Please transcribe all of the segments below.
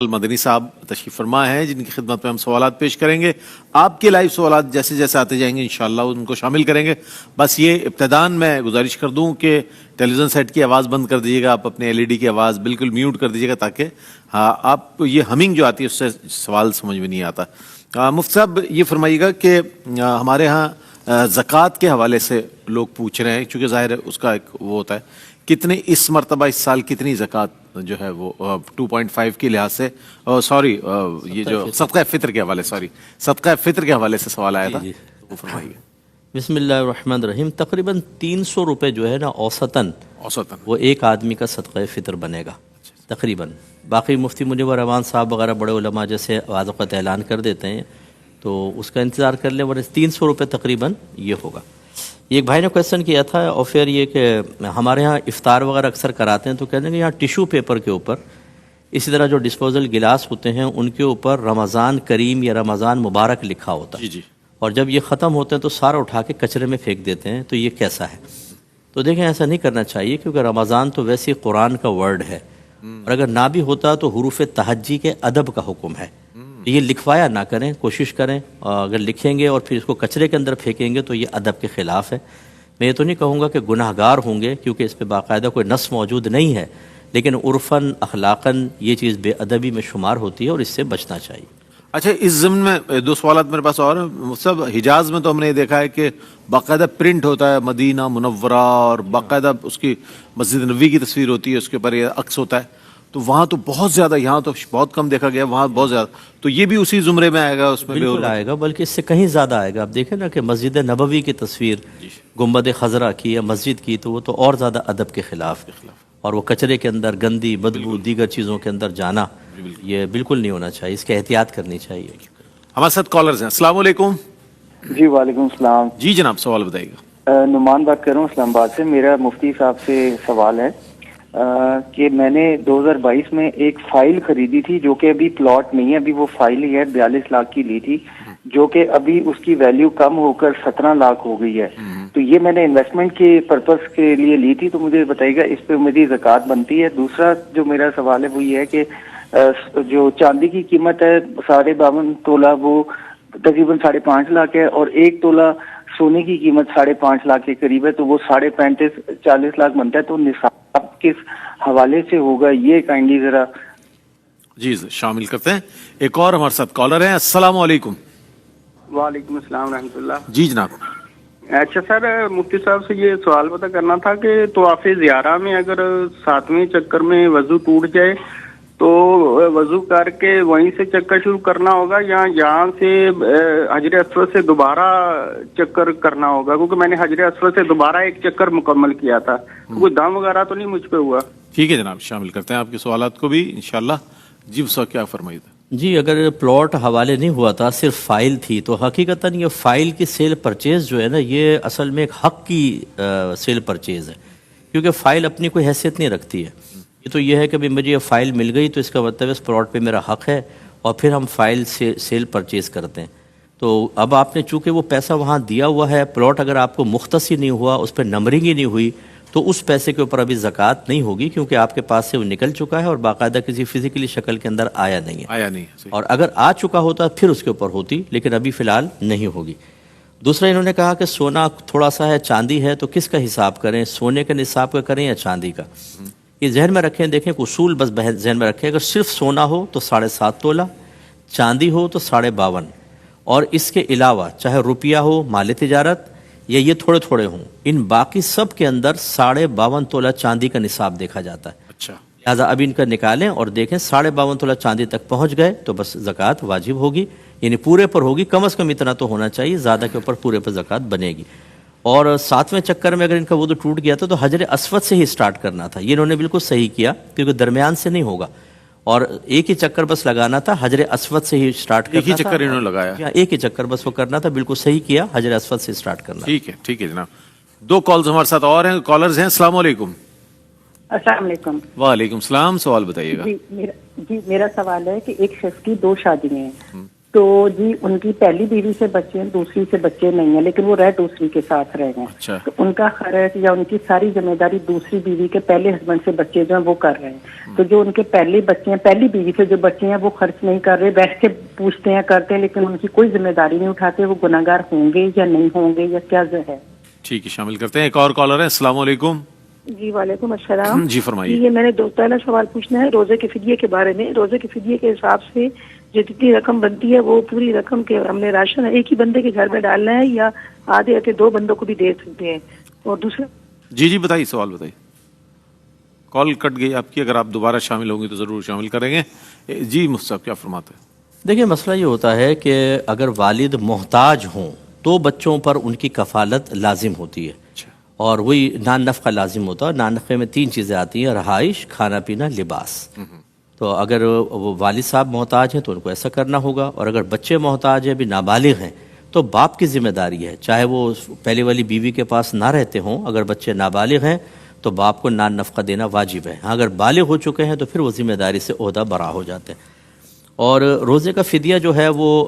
مدنی صاحب تشریف فرما ہیں جن کی خدمت میں ہم سوالات پیش کریں گے. آپ کے لائیو سوالات جیسے جیسے آتے جائیں گے انشاءاللہ ان کو شامل کریں گے. بس یہ ابتداً میں گزارش کر دوں کہ ٹیلی ویژن سیٹ کی آواز بند کر دیجیے گا, آپ اپنے ایل ای ڈی کی آواز بالکل میوٹ کر دیجیے گا تاکہ آپ یہ ہمنگ جو آتی ہے اس سے سوال سمجھ میں نہیں آتا. مفتی صاحب یہ فرمائیے گا کہ ہمارے ہاں زکوٰۃ کے حوالے سے لوگ پوچھ رہے ہیں, چونکہ ظاہر ہے اس کا ایک وہ ہوتا ہے کتنے اس مرتبہ اس سال کتنی زکوٰۃ جو ہے وہ 2.5 کے لحاظ سے یہ جو صدقہ فطر کے حوالے صدقہ فطر کے حوالے سے سوال آیا تھا وہ فرمائیے. بسم اللہ الرحمن الرحیم. تقریباً 300 روپے جو ہے نا اوسطاً وہ ایک آدمی کا صدقہ فطر بنے گا تقریباً. باقی مفتی منیر رحمان صاحب وغیرہ بڑے علماء جیسے بعض اوقات اعلان کر دیتے ہیں تو اس کا انتظار کر لیں, ورنہ 300 روپے تقریباً یہ ہوگا. ایک بھائی نے کویشچن کیا تھا اور پھر یہ کہ ہمارے ہاں افطار وغیرہ اکثر کراتے ہیں تو کہتے ہیں کہ یہاں ٹیشو پیپر کے اوپر اسی طرح جو ڈسپوزل گلاس ہوتے ہیں ان کے اوپر رمضان کریم یا رمضان مبارک لکھا ہوتا ہے, اور جب یہ ختم ہوتے ہیں تو سارا اٹھا کے کچرے میں پھینک دیتے ہیں, تو یہ کیسا ہے؟ تو دیکھیں ایسا نہیں کرنا چاہیے کیونکہ رمضان تو ویسے قرآن کا ورڈ ہے, اور اگر نہ بھی ہوتا تو حروف تہجی کے ادب کا حکم ہے. یہ لکھوایا نہ کریں, کوشش کریں, اگر لکھیں گے اور پھر اس کو کچرے کے اندر پھینکیں گے تو یہ ادب کے خلاف ہے. میں یہ تو نہیں کہوں گا کہ گناہ گار ہوں گے کیونکہ اس پہ باقاعدہ کوئی نص موجود نہیں ہے, لیکن عرفاً اخلاقاً یہ چیز بے ادبی میں شمار ہوتی ہے اور اس سے بچنا چاہیے. اچھا, اس ضمن میں دو سوالات میرے پاس اور ہیں. سب حجاز میں تو ہم نے یہ دیکھا ہے کہ باقاعدہ پرنٹ ہوتا ہے مدینہ منورہ اور باقاعدہ اس کی مسجد نبوی کی تصویر ہوتی ہے, اس کے اوپر یہ عکس ہوتا ہے, تو وہاں تو بہت زیادہ, یہاں تو بہت کم دیکھا گیا, وہاں بہت زیادہ, تو یہ بھی اسی زمرے میں آئے گا, اس میں بالکل آئے گا, بلکہ اس سے کہیں زیادہ آئے گا. آپ دیکھیں نا کہ مسجد نبوی کی تصویر گنبد خضرا کی یا مسجد کی تو وہ تو اور زیادہ ادب کے خلاف, اور وہ کچرے کے اندر گندی بدبو دیگر چیزوں کے اندر جانا یہ بالکل نہیں ہونا چاہیے, اس کی احتیاط کرنی چاہیے. ہمارے ساتھ کالرز ہیں. السلام علیکم. جی وعلیکم السلام. جی جناب, سوال بتائیے گا. نعمان بات کر رہا ہوں اسلام آباد سے. میرا مفتی صاحب سے سوال ہے کہ میں نے 2022 میں ایک فائل خریدی تھی جو کہ ابھی پلاٹ نہیں ہے, ابھی وہ فائل ہی ہے, 42 لاکھ کی لی تھی, جو کہ ابھی اس کی ویلیو کم ہو کر 17 لاکھ ہو گئی ہے. تو یہ میں نے انویسٹمنٹ کے پرپس کے لیے لی تھی, تو مجھے بتائیے گا اس پہ میری زکوٰۃ بنتی ہے؟ دوسرا جو میرا سوال ہے وہ یہ ہے کہ جو چاندی کی قیمت ہے 52.5 تولہ وہ تقریباً 5.5 لاکھ ہے, اور 1 تولہ سونے کی قیمت 5.5 لاکھ کے قریب ہے, تو وہ 35.5-40 لاکھ بنتا ہے. تو نصاب کس حوالے سے ہوگا یہ کائنڈلی ذرا جی شامل کرتے ہیں. ایک اور ہمارے ساتھ کالر ہیں. السلام علیکم. وعلیکم السلام رحمۃ اللہ. جی جناب. اچھا سر, مفتی صاحب سے یہ سوال پتہ کرنا تھا کہ طواف زیارہ میں اگر 7ویں چکر میں وضو ٹوٹ جائے تو وضو کر کے وہیں سے چکر شروع کرنا ہوگا یا یہاں سے حجر اسود سے دوبارہ چکر کرنا ہوگا؟ کیونکہ میں نے حجر اسود سے دوبارہ ایک چکر مکمل کیا تھا, کوئی دم وغیرہ تو نہیں مجھ پہ ہوا؟ ٹھیک ہے جناب, شامل کرتے ہیں آپ کے سوالات کو بھی انشاءاللہ. جی اس وقت کیا فرمائیے تھا؟ جی اگر پلاٹ حوالے نہیں ہوا تھا, صرف فائل تھی, تو حقیقتاً یہ فائل کی سیل پرچیز جو ہے نا یہ اصل میں ایک حق کی سیل پرچیز ہے, کیونکہ فائل اپنی کوئی حیثیت نہیں رکھتی ہے. یہ تو یہ ہے کہ مجھے یہ فائل مل گئی تو اس کا مطلب اس پلاٹ پہ میرا حق ہے, اور پھر ہم فائل سے سیل پرچیز کرتے ہیں. تو اب آپ نے چونکہ وہ پیسہ وہاں دیا ہوا ہے, پلاٹ اگر آپ کو مختص ہی نہیں ہوا, اس پہ نمبرنگ ہی نہیں ہوئی, تو اس پیسے کے اوپر ابھی زکوٰۃ نہیں ہوگی کیونکہ آپ کے پاس سے وہ نکل چکا ہے اور باقاعدہ کسی فزیکلی شکل کے اندر آیا نہیں ہے. اور اگر آ چکا ہوتا پھر اس کے اوپر ہوتی, لیکن ابھی فی الحال نہیں ہوگی. دوسرا انہوں نے کہا کہ سونا تھوڑا سا ہے, چاندی ہے, تو کس کا حساب کریں, سونے کے نصاب کا کریں یا چاندی کا؟ یہ ذہن میں رکھیں, دیکھیں اصول بس ذہن میں رکھیں. اگر صرف سونا ہو تو 7.5 تولہ, چاندی ہو تو 52.5, اور اس کے علاوہ چاہے روپیہ ہو مال تجارت یا یہ تھوڑے تھوڑے ہوں, ان باقی سب کے اندر 52.5 تولہ چاندی کا نصاب دیکھا جاتا ہے. اچھا, لہٰذا اب ان کا نکالیں اور دیکھیں 52.5 تولہ چاندی تک پہنچ گئے تو بس زکوٰۃ واجب ہوگی, یعنی پورے پر ہوگی, کم از کم اتنا تو ہونا چاہیے, زیادہ کے اوپر پورے پر زکوٰۃ بنے گی. اور 7ویں چکر میں اگر ان کا وضو ٹوٹ گیا تھا تو حجر اسود سے ہی اسٹارٹ کرنا تھا. یہ انہوں نے بالکل صحیح کیا کیونکہ درمیان سے نہیں ہوگا, اور ایک ہی چکر بس لگانا تھا, حجر اسود سے ہی اسٹارٹ کرنا تھا. ایک ہی چکر انہوں نے لگایا, ایک ہی چکر بس وہ کرنا تھا, بالکل صحیح کیا, حجر اسود سے اسٹارٹ کرنا. ٹھیک ہے جناب. 2 کالز ہمارے ساتھ اور ہیں, کالرز ہیں. السلام علیکم. السلام علیکم. وعلیکم السلام. سوال بتائیے گا. جی میرا سوال ہے کہ ایک شخص کی 2 شادیاں ہیں, تو جی ان کی پہلی بیوی سے بچے ہیں, دوسری سے بچے نہیں ہیں, لیکن وہ دوسری کے ساتھ رہ گئے ہیں. اچھا. تو ان کا خرچ یا ان کی ساری ذمہ داری دوسری بیوی کے پہلے ہسبینڈ سے بچے جو ہیں وہ کر رہے ہیں. تو جو ان کے پہلے بچے ہیں, پہلی بیوی سے جو بچے ہیں, وہ خرچ نہیں کر رہے, بیٹھ کے پوچھتے ہیں, کرتے ہیں, لیکن ان کی کوئی ذمہ داری نہیں اٹھاتے. وہ گناہگار ہوں گے یا نہیں ہوں گے یا کیا ہے؟ ٹھیک ہے, شامل کرتے ہیں. ایک اور کالر ہے. السلام علیکم. جی وعلیکم السلام. جی فرمائیے. یہ میں نے دو پہلا سوال پوچھنا ہے روزے کے فدیے کے بارے میں. روزے کے فدیے کے حساب سے جو جتنی رقم بنتی ہے وہ پوری رقم کے ہم نے راشن ایک ہی بندے کے گھر میں ڈالنا ہے یا آدھے آدھے دو بندوں کو بھی دے سکتے ہیں؟ اور دوسرا جی بتائیے, سوال بتائیے. کال کٹ گئی آپ کی, اگر آپ دوبارہ شامل ہوں گے تو ضرور شامل کریں گے. جی مفتی صاحب کیا فرماتے ہیں؟ دیکھیں مسئلہ یہ ہوتا ہے کہ اگر والد محتاج ہوں تو بچوں پر ان کی کفالت لازم ہوتی ہے, اور وہی نان نفقہ لازم ہوتا ہے. نان نفقے میں 3 چیزیں آتی ہیں, رہائش, کھانا پینا, لباس. تو اگر وہ والد صاحب محتاج ہیں تو ان کو ایسا کرنا ہوگا, اور اگر بچے محتاج ہیں, بھی نابالغ ہیں, تو باپ کی ذمہ داری ہے, چاہے وہ پہلے والی بیوی کے پاس نہ رہتے ہوں, اگر بچے نابالغ ہیں تو باپ کو نان نفقہ دینا واجب ہے. اگر بالغ ہو چکے ہیں تو پھر وہ ذمہ داری سے عہدہ برا ہو جاتے ہیں. اور روزے کا فدیہ جو ہے وہ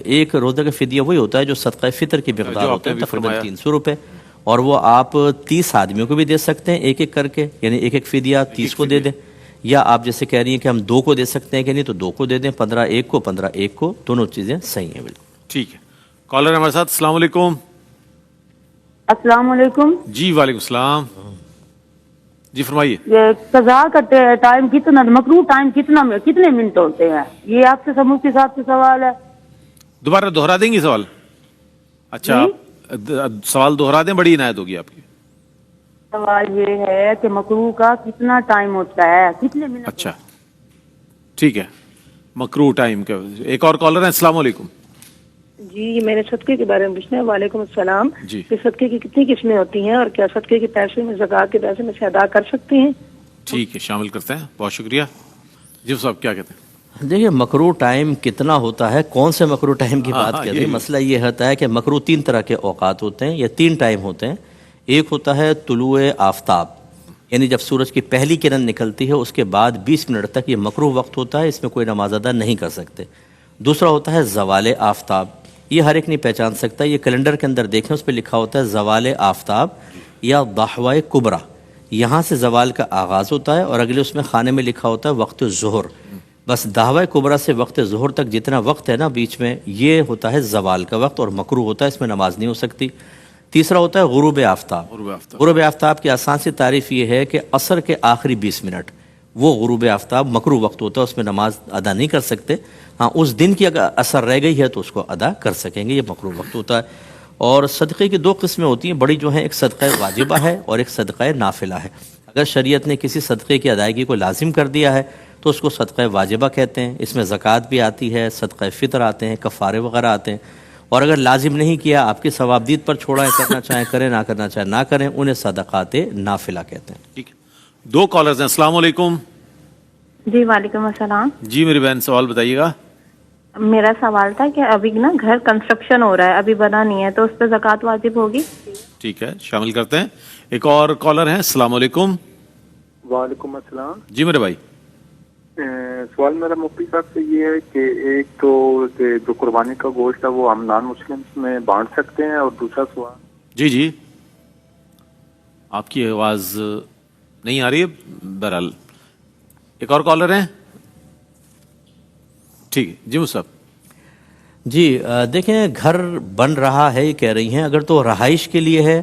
ایک روزے کا فدیہ وہی ہوتا ہے جو صدقہ فطر کی مقدار ہوتا ہے, تقریباً 300 روپے, اور وہ آپ 30 آدمیوں کو بھی دے سکتے ہیں ایک ایک کر کے, یعنی ایک ایک فدیہ 30 کو دے دیں, یا آپ جیسے کہہ رہی ہیں کہ ہم 2 کو دے سکتے ہیں کہ نہیں, تو 2 کو دے دیں, 15 ایک کو, 15 ایک کو, دونوں چیزیں صحیح ہیں. بالکل ٹھیک ہے. کالر ہمارے ساتھ. السلام علیکم. السلام علیکم. جی وعلیکم السلام. جی فرمائیے. یہ قضاء کا ٹائم کتنا, مکروہ ٹائم کتنے منٹ ہوتے ہیں؟ یہ آپ سے مفتی صاحب سے سوال ہے. دوبارہ دوہرا دیں گی سوال؟ اچھا سوال دوہرا دیں, بڑی عنایت ہوگی آپ کی. سوال یہ ہے کہ مکروہ کا کتنا ٹائم ہوتا ہے, کتنے منٹ؟ اچھا ٹھیک ہے, مکروہ ٹائم کا. ایک اور کالر ہے. السلام علیکم. جی میں نے صدقے کے بارے میں پوچھنا ہے. وعلیکم السلام. جی. کہ صدقے کی کتنی قسمیں ہوتی ہیں, اور کیا صدقے کے پیسے میں زکوٰۃ کے پیسے میں سے ادا کر سکتے ہیں؟ ٹھیک ہے, شامل کرتے ہیں. بہت شکریہ. جی صاحب کیا کہتے ہیں؟ دیکھیے مکروہ ٹائم کتنا ہوتا ہے, کون سے مکروہ ٹائم کی بات کر رہے ہیں؟ مسئلہ یہ ہوتا ہے کہ مکروہ 3 طرح کے اوقات ہوتے ہیں, یا 3 ٹائم ہوتے ہیں. ایک ہوتا ہے طلوع آفتاب, یعنی جب سورج کی پہلی کرن نکلتی ہے اس کے بعد 20 منٹ تک یہ مکروہ وقت ہوتا ہے, اس میں کوئی نماز ادا نہیں کر سکتے. دوسرا ہوتا ہے زوال آفتاب, یہ ہر ایک نہیں پہچان سکتا, یہ کیلنڈر کے اندر دیکھیں اس پہ لکھا ہوتا ہے زوال آفتاب یا ضحوہ کبریٰ, یہاں سے زوال کا آغاز ہوتا ہے, اور اگلے اس میں خانے میں لکھا ہوتا ہے وقت ظہر. بس دعوی کبریٰ سے وقت ظہر تک جتنا وقت ہے نا بیچ میں, یہ ہوتا ہے زوال کا وقت, اور مکروہ ہوتا ہے, اس میں نماز نہیں ہو سکتی. تیسرا ہوتا ہے غروب آفتاب. غروب آفتاب کی آسان سی تعریف یہ ہے کہ عصر کے آخری 20 منٹ وہ غروب آفتاب مکروہ وقت ہوتا ہے, اس میں نماز ادا نہیں کر سکتے. ہاں اس دن کی اگر اثر رہ گئی ہے تو اس کو ادا کر سکیں گے, یہ مکروہ وقت ہوتا ہے. اور صدقے کی 2 قسمیں ہوتی ہیں بڑی جو ہیں, ایک صدقہ واجبہ ہے اور ایک صدقہ نافلہ ہے. اگر شریعت نے کسی صدقے کی ادائیگی کو لازم کر دیا ہے تو اس کو صدقہ واجبہ کہتے ہیں, اس میں زکوٰۃ بھی آتی ہے, صدقہ فطر آتے ہیں, کفارے وغیرہ آتے ہیں. اور اگر لازم نہیں کیا, آپ کی ثوابدید پر چھوڑا ہے, کرنا چاہیں کریں, نہ کرنا چاہیں نہ کریں, انہیں صدقات نافلہ کہتے ہیں. ٹھیک ہے. 2 کالرز ہیں. السلام علیکم. جی وعلیکم السلام. جی میری بہن سوال بتائیے گا. میرا سوال تھا کہ ابھی نا گھر کنسٹرکشن ہو رہا ہے, ابھی بنا نہیں ہے, تو اس پہ زکوٰۃ واجب ہوگی؟ ٹھیک ہے, شامل کرتے ہیں. ایک اور کالر ہیں. السلام علیکم. وعلیکم السلام. جی میرے بھائی. سوال میرا مفتی صاحب سے یہ ہے کہ ایک تو جو قربانی کا گوشت ہے وہ ہم نان مسلم میں بانٹ سکتے ہیں, اور دوسرا سوال. جی آپ کی آواز نہیں آ رہی ہے, بہرحال ایک اور کالر ہیں. ٹھیک ہے جی مصعب. جی دیکھیں گھر بن رہا ہے یہ کہہ رہی ہیں, اگر تو رہائش کے لیے ہے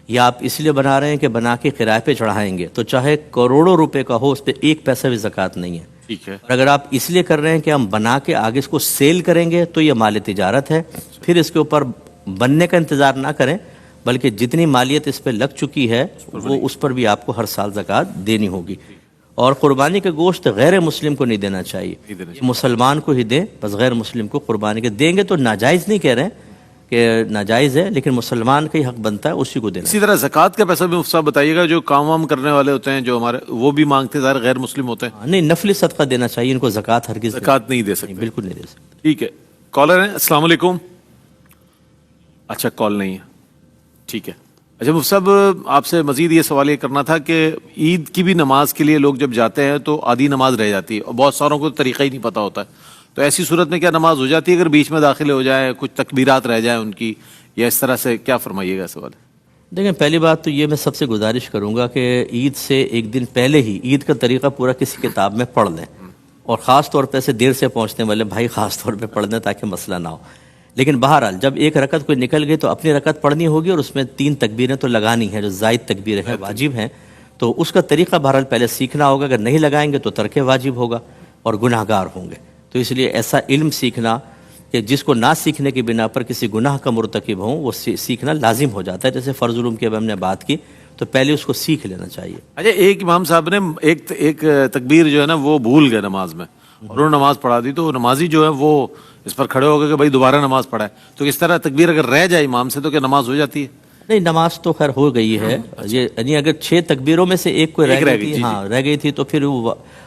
یا آپ اس لیے بنا رہے ہیں کہ بنا کے کرائے پہ چڑھائیں گے, تو چاہے کروڑوں روپے کا ہو اس پہ 1 پیسہ بھی زکوٰۃ نہیں ہے. ٹھیک ہے. اور اگر آپ اس لیے کر رہے ہیں کہ ہم بنا کے آگے اس کو سیل کریں گے تو یہ مال تجارت ہے, پھر اس کے اوپر بننے کا انتظار نہ کریں, بلکہ جتنی مالیت اس پہ لگ چکی ہے وہ اس پر بھی آپ کو ہر سال زکوٰۃ دینی ہوگی. اور قربانی کا گوشت غیر مسلم کو نہیں دینا چاہیے, یہ مسلمان کو ہی دیں, بس غیر مسلم کو قربانی کے دیں گے تو ناجائز نہیں کہہ رہے ہیں کہ ناجائز ہے, لیکن مسلمان کا ہی حق بنتا ہے اسی کو دینا. اسی طرح زکوٰۃ کا پیسہ بھی مفتی صاحب بتائیے گا, جو کام وام کرنے والے ہوتے ہیں جو ہمارے, وہ بھی مانگتے ظاہر غیر مسلم ہوتے ہیں. نہیں, نفلی صدقہ دینا چاہیے, ان کو زکوٰۃ ہرگز زکوٰۃ نہیں دے سکتے. بالکل نہیں دے سکتے. ٹھیک ہے. کالر ہیں. السلام علیکم. اچھا کال نہیں ہے. ٹھیک ہے. اچھا مفتی صاحب آپ سے مزید یہ سوال یہ کرنا تھا کہ عید کی بھی نماز کے لیے لوگ جب جاتے ہیں تو آدھی نماز رہ جاتی ہے, اور بہت ساروں کو طریقہ ہی نہیں پتہ ہوتا ہے, تو ایسی صورت میں کیا نماز ہو جاتی ہے اگر بیچ میں داخل ہو جائے, کچھ تکبیرات رہ جائیں ان کی, یا اس طرح سے کیا فرمائیے گا سوال؟ دیکھیں پہلی بات تو یہ میں سب سے گزارش کروں گا کہ عید سے ایک دن پہلے ہی عید کا طریقہ پورا کسی کتاب میں پڑھ لیں, اور خاص طور پہ ایسے دیر سے پہنچنے والے بھائی خاص طور پہ پڑھ دیں تاکہ مسئلہ نہ ہو. لیکن بہرحال جب ایک رکعت کوئی نکل گئی تو اپنی رکعت پڑھنی ہوگی, اور اس میں 3 تکبیریں تو لگانی ہیں جو زائد تکبیریں ہیں, واجب ہیں. تو اس کا طریقہ بہرحال پہلے سیکھنا ہوگا, اگر نہیں لگائیں گے تو ترک واجب ہوگا اور گناہ گار ہوں گے. تو اس لیے ایسا علم سیکھنا کہ جس کو نہ سیکھنے کی بنا پر کسی گناہ کا مرتکب ہوں وہ سیکھنا لازم ہو جاتا ہے. جیسے فرض علوم کی اب ہم نے بات کی تو پہلے اس کو سیکھ لینا چاہیے. اچھا, ایک امام صاحب نے ایک تکبیر جو ہے نا وہ بھول گئے نماز میں, اور انہوں نے نماز پڑھا دی, تو نمازی جو ہے وہ اس پر کھڑے ہو گئے کہ بھائی دوبارہ نماز پڑھائے. تو اس طرح تکبیر اگر رہ جائے امام سے تو کیا نماز ہو جاتی ہے؟ نہیں, نماز تو خیر ہو گئی ہے. یہ یعنی اگر 6 تکبیروں میں سے ایک کوئی رہ گئی تھی, ہاں رہ گئی تھی, تو پھر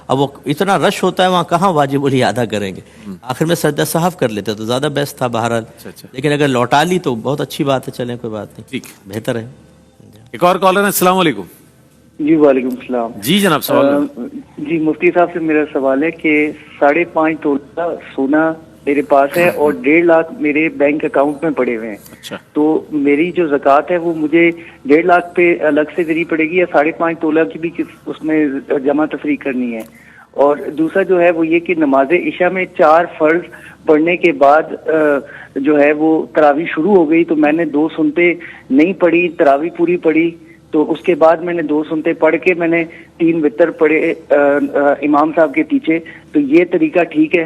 اب وہ اتنا رش ہوتا ہے وہاں کہاں واجب الادا ادا کریں گے, آخر میں سجدہ سہو کر لیتے تو زیادہ بیسٹ تھا بہرحال. لیکن اگر لوٹا لی تو بہت اچھی بات ہے, چلیں کوئی بات نہیں, بہتر ہے. ایک اور کالر ہے. السلام علیکم. جی وعلیکم السلام. جی جناب سوال. جی مفتی صاحب سے میرا سوال ہے کہ 5.5 تولہ سونا میرے پاس ہے اور 1.5 لاکھ میرے بینک اکاؤنٹ میں پڑے ہوئے ہیں. اچھا, تو میری جو زکوٰۃ ہے وہ مجھے 1.5 لاکھ پہ الگ سے دینی پڑے گی یا 5.5 تولہ کی بھی اس میں جمع تفریق کرنی ہے؟ اور دوسرا جو ہے وہ یہ کہ نماز عشاء میں 4 فرض پڑھنے کے بعد جو ہے وہ تراویح شروع ہو گئی, تو میں نے 2 سنتے نہیں پڑھی, تراویح پوری پڑھی, تو اس کے بعد میں نے 2 سنتے پڑھ کے میں نے 3 وتر پڑھے امام صاحب کے پیچھے. تو یہ طریقہ ٹھیک ہے؟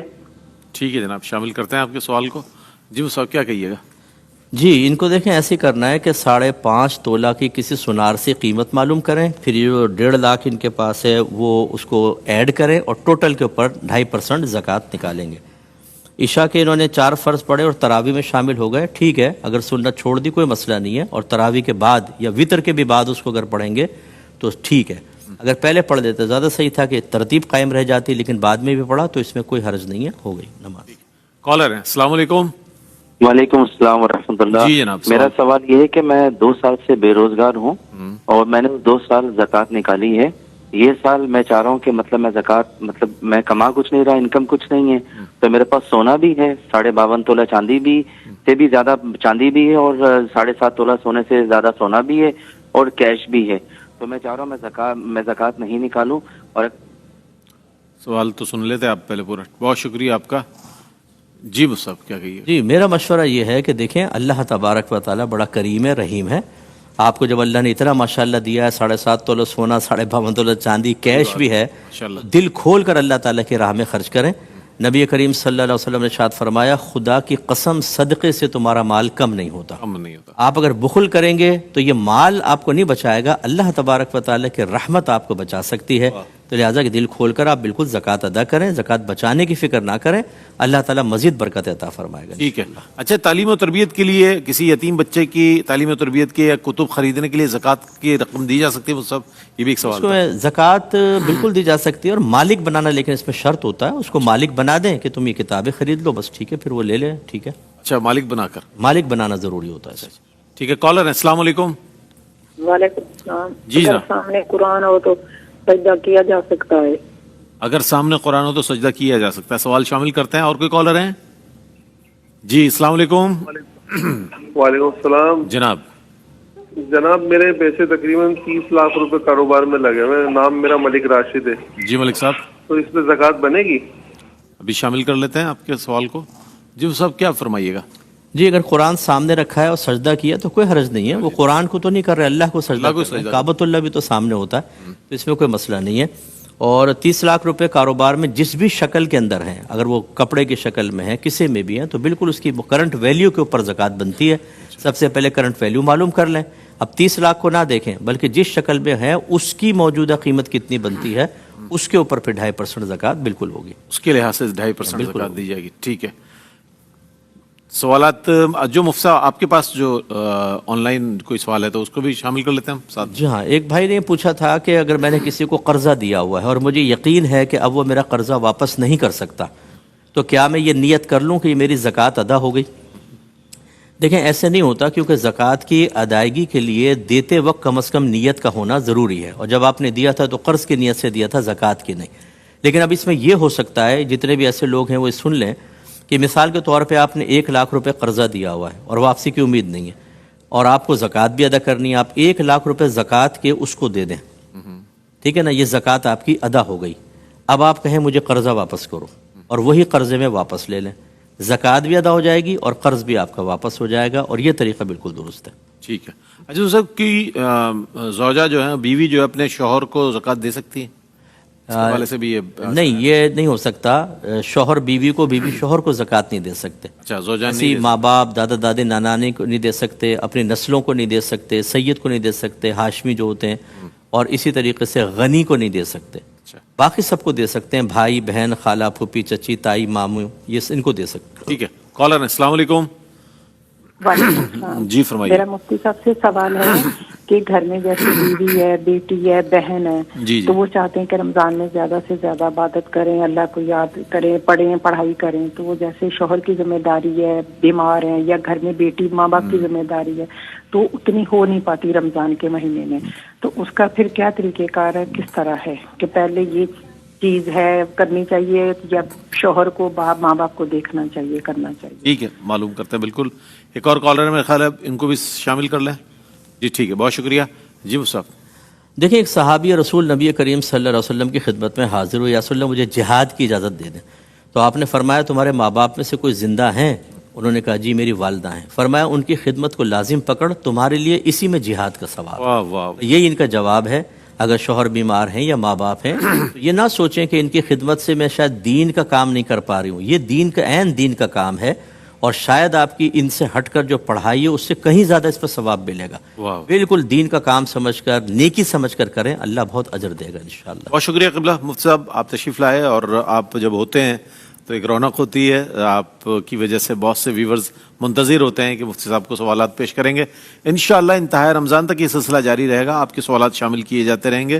ٹھیک ہے جناب, شامل کرتے ہیں آپ کے سوال کو. جی وہ صاحب کیا کہیے گا؟ جی ان کو دیکھیں ایسے کرنا ہے کہ 5.5 تولہ کی کسی سنار سے قیمت معلوم کریں, پھر یہ جو 1.5 لاکھ ان کے پاس ہے وہ اس کو ایڈ کریں اور ٹوٹل کے اوپر 2.5% زکوٰۃ نکالیں گے. عشاء کے انہوں نے 4 فرض پڑھے اور تراویح میں شامل ہو گئے, ٹھیک ہے, اگر سنت چھوڑ دی کوئی مسئلہ نہیں ہے, اور تراویح کے بعد یا وطر کے بھی بعد اس کو اگر پڑھیں گے تو ٹھیک ہے. اگر پہلے پڑھ دیتے زیادہ صحیح تھا کہ ترتیب قائم رہ جاتی, لیکن بعد میں بھی پڑھا تو اس میں کوئی حرج نہیں ہے, ہو گئی نماز. کالر ہیں. السلام علیکم. وعلیکم السلام ورحمۃ اللہ. جی جناب. میرا سوال یہ ہے کہ میں 2 سال سے بے روزگار ہوں اور میں نے 2 سال زکوٰۃ نکالی ہے. یہ سال میں چاہ رہا ہوں کہ میں زکوٰۃ میں کما کچھ نہیں رہا, انکم کچھ نہیں ہے, تو میرے پاس سونا بھی ہے 52.5 تولہ چاندی بھی سے بھی زیادہ چاندی بھی ہے, اور 7.5 تولہ سونے سے زیادہ سونا بھی ہے, اور کیش بھی ہے. تو میں چاہ رہا ہوں میں زکوٰۃ نہیں نکالوں. اور سوال تو سن لیتے آپ پہلے پورا. بہت شکریہ آپ کا. جی مصعب کیا کہیے؟ جی میرا مشورہ یہ ہے کہ دیکھیں اللہ تبارک و تعالیٰ بڑا کریم ہے, رحیم ہے. آپ کو جب اللہ نے اتنا ماشاءاللہ دیا ہے, 7.5 تولہ سونا, 52 تولہ چاندی, کیش بھی ہے, دل کھول کر اللہ تعالیٰ کی راہ میں خرچ کریں. نبی کریم صلی اللہ علیہ وسلم نے ارشاد فرمایا, خدا کی قسم صدقے سے تمہارا مال کم نہیں ہوتا. آپ اگر بخل کریں گے تو یہ مال آپ کو نہیں بچائے گا, اللہ تبارک و تعالیٰ کی رحمت آپ کو بچا سکتی ہے. تو لہٰذا کہ دل کھول کر آپ بالکل زکوٰۃ ادا کریں, زکوٰۃ بچانے کی فکر نہ کریں, اللہ تعالیٰ مزید برکت عطا فرمائے گا. ٹھیک ہے. اچھا, تعلیم و تربیت کے لیے کسی یتیم بچے کی تعلیم و تربیت کے یا کتب خریدنے کے لیے زکوٰۃ کی رقم دی جا سکتی ہے؟ وہ سب یہ بھی ایک سوال ہے. زکوٰۃ بالکل دی جا سکتی ہے, اور مالک بنانا لیکن اس میں شرط ہوتا ہے, اس کو مالک بنا دیں کہ تم یہ کتابیں خرید لو, بس ٹھیک ہے, پھر وہ لے لیں. ٹھیک ہے. اچھا, مالک بنا کر, مالک بنانا ضروری ہوتا ہے. ٹھیک ہے. کالر ہے. السلام علیکم. وعلیکم السلام. جی جناب. سامنے قرآن ہو تو سجدہ کیا جا سکتا ہے؟ اگر سامنے قرآن ہو تو سجدہ کیا جا سکتا ہے. سوال شامل کرتے ہیں. اور کوئی کالر ہیں؟ جی السلام علیکم. وعلیکم السلام. جناب میرے پیسے تقریباً 30 لاکھ روپے کاروبار میں لگے ہوئے ہیں. نام میرا ملک راشد ہے. جی ملک صاحب. تو اس میں زکوٰۃ بنے گی؟ ابھی شامل کر لیتے ہیں آپ کے سوال کو. جی وہ صاحب کیا فرمائیے گا؟ جی اگر قرآن سامنے رکھا ہے اور سجدہ کیا تو کوئی حرج نہیں ہے. وہ قرآن کو تو نہیں کر رہے, اللہ کو سجدہ کر رہے ہیں. کعبۃ اللہ بھی تو سامنے ہوتا ہے, تو اس میں کوئی مسئلہ نہیں ہے. اور 30 لاکھ روپے کاروبار میں جس بھی شکل کے اندر ہیں, اگر وہ کپڑے کی شکل میں ہے, کسی میں بھی ہیں, تو بالکل اس کی کرنٹ ویلیو کے اوپر زکوٰۃ بنتی ہے. سب سے پہلے کرنٹ ویلیو معلوم کر لیں. اب 30 لاکھ کو نہ دیکھیں بلکہ جس شکل میں ہے اس کی موجودہ قیمت کتنی بنتی ہے, اس کے اوپر پھر 2.5% زکوٰۃ بالکل ہوگی. اس کے لحاظ سے 2.5% زکوٰۃ دی جائے گی. ٹھیک ہے. سوالات جو مفتی آپ کے پاس جو آن لائن کوئی سوال ہے تو اس کو بھی شامل کر لیتے ہیں ہم ساتھ. جی ہاں, ایک بھائی نے پوچھا تھا کہ اگر میں نے کسی کو قرضہ دیا ہوا ہے اور مجھے یقین ہے کہ اب وہ میرا قرضہ واپس نہیں کر سکتا, تو کیا میں یہ نیت کر لوں کہ یہ میری زکوٰۃ ادا ہو گئی؟ دیکھیں ایسے نہیں ہوتا, کیونکہ زکوٰۃ کی ادائیگی کے لیے دیتے وقت کم از کم نیت کا ہونا ضروری ہے, اور جب آپ نے دیا تھا تو قرض کی نیت سے دیا تھا, زکوٰۃ کی نہیں. لیکن اب اس میں یہ ہو سکتا ہے جتنے بھی ایسے لوگ ہیں وہ سن لیں کہ مثال کے طور پہ آپ نے 1 لاکھ روپے قرضہ دیا ہوا ہے اور واپسی کی امید نہیں ہے اور آپ کو زکوٰۃ بھی ادا کرنی ہے، آپ 1 لاکھ روپے زکوٰۃ کے اس کو دے دیں، ٹھیک ہے نا، یہ زکوٰۃ آپ کی ادا ہو گئی. اب آپ کہیں مجھے قرضہ واپس کرو اور وہی قرضے میں واپس لے لیں، زکوٰۃ بھی ادا ہو جائے گی اور قرض بھی آپ کا واپس ہو جائے گا، اور یہ طریقہ بالکل درست ہے. ٹھیک ہے. اچھا صاحب کی زوجہ جو ہے، بیوی جو ہے، اپنے شوہر کو زکوٰۃ دے سکتی ہے؟ اس کے حوالے سے بھی نہیں، یہ نہیں ہو سکتا. شوہر بیوی کو، بیوی شوہر کو زکوٰۃ نہیں دے سکتے. اچھا، زوجہ ایسی ماں باپ، دادا دادی، نانا نانی کو نہیں دے سکتے، اپنی نسلوں کو نہیں دے سکتے، سید کو نہیں دے سکتے، ہاشمی جو ہوتے ہیں، اور اسی طریقے سے غنی کو نہیں دے سکتے. باقی سب کو دے سکتے ہیں، بھائی بہن، خالہ پھوپھی چچی تائی ماموں، یہ ان کو دے سکتے ہیں. ٹھیک ہے. کالر، السلام علیکم. وعلیکم السلام. جی فرمائیے. میرا مفتی صاحب سے سوال ہے کہ گھر میں جیسے بیوی ہے، بیٹی ہے، بہن ہے، جی تو وہ چاہتے ہیں کہ رمضان میں زیادہ سے زیادہ عبادت کریں، اللہ کو یاد کریں، پڑھیں، پڑھائی کریں. تو وہ جیسے شوہر کی ذمہ داری ہے، بیمار ہیں، یا گھر میں بیٹی ماں باپ کی ذمہ داری ہے، تو اتنی ہو نہیں پاتی رمضان کے مہینے میں. تو اس کا پھر کیا طریقہ کار ہے، کس طرح ہے کہ پہلے یہ چیز ہے کرنی چاہیے یا شوہر کو ماں باپ کو دیکھنا چاہیے، کرنا چاہیے؟ ٹھیک ہے، معلوم کرتے ہیں. بالکل. ایک اور کالر ہے میرے خیال ہے، ان کو بھی شامل کر لیں. جی ٹھیک ہے، بہت شکریہ. جی مصعب. دیکھیں، ایک صحابی رسول نبی کریم صلی اللہ علیہ وسلم کی خدمت میں حاضر ہوئے، یا رسول اللہ مجھے جہاد کی اجازت دے دیں. تو آپ نے فرمایا تمہارے ماں باپ میں سے کوئی زندہ ہیں؟ انہوں نے کہا جی میری والدہ ہیں. فرمایا ان کی خدمت کو لازم پکڑ، تمہارے لیے اسی میں جہاد کا ثواب. واہ واہ. یہی ان کا جواب ہے. اگر شوہر بیمار ہیں یا ماں باپ ہیں تو یہ نہ سوچیں کہ ان کی خدمت سے میں شاید دین کا کام نہیں کر پا رہی ہوں. یہ دین کا، عین دین کا کام ہے، اور شاید آپ کی ان سے ہٹ کر جو پڑھائی ہے اس سے کہیں زیادہ اس پر ثواب ملے گا. بالکل دین کا کام سمجھ کر، نیکی سمجھ کر کریں، اللہ بہت اجر دے گا انشاءاللہ. بہت شکریہ قبلہ. مفتی صاحب آپ تشریف لائے، اور آپ جب ہوتے ہیں تو ایک رونق ہوتی ہے. آپ کی وجہ سے بہت سے ویورز منتظر ہوتے ہیں کہ مفتی صاحب کو سوالات پیش کریں گے. انشاءاللہ انتہائی رمضان تک یہ سلسلہ جاری رہے گا، آپ کے سوالات شامل کیے جاتے رہیں گے.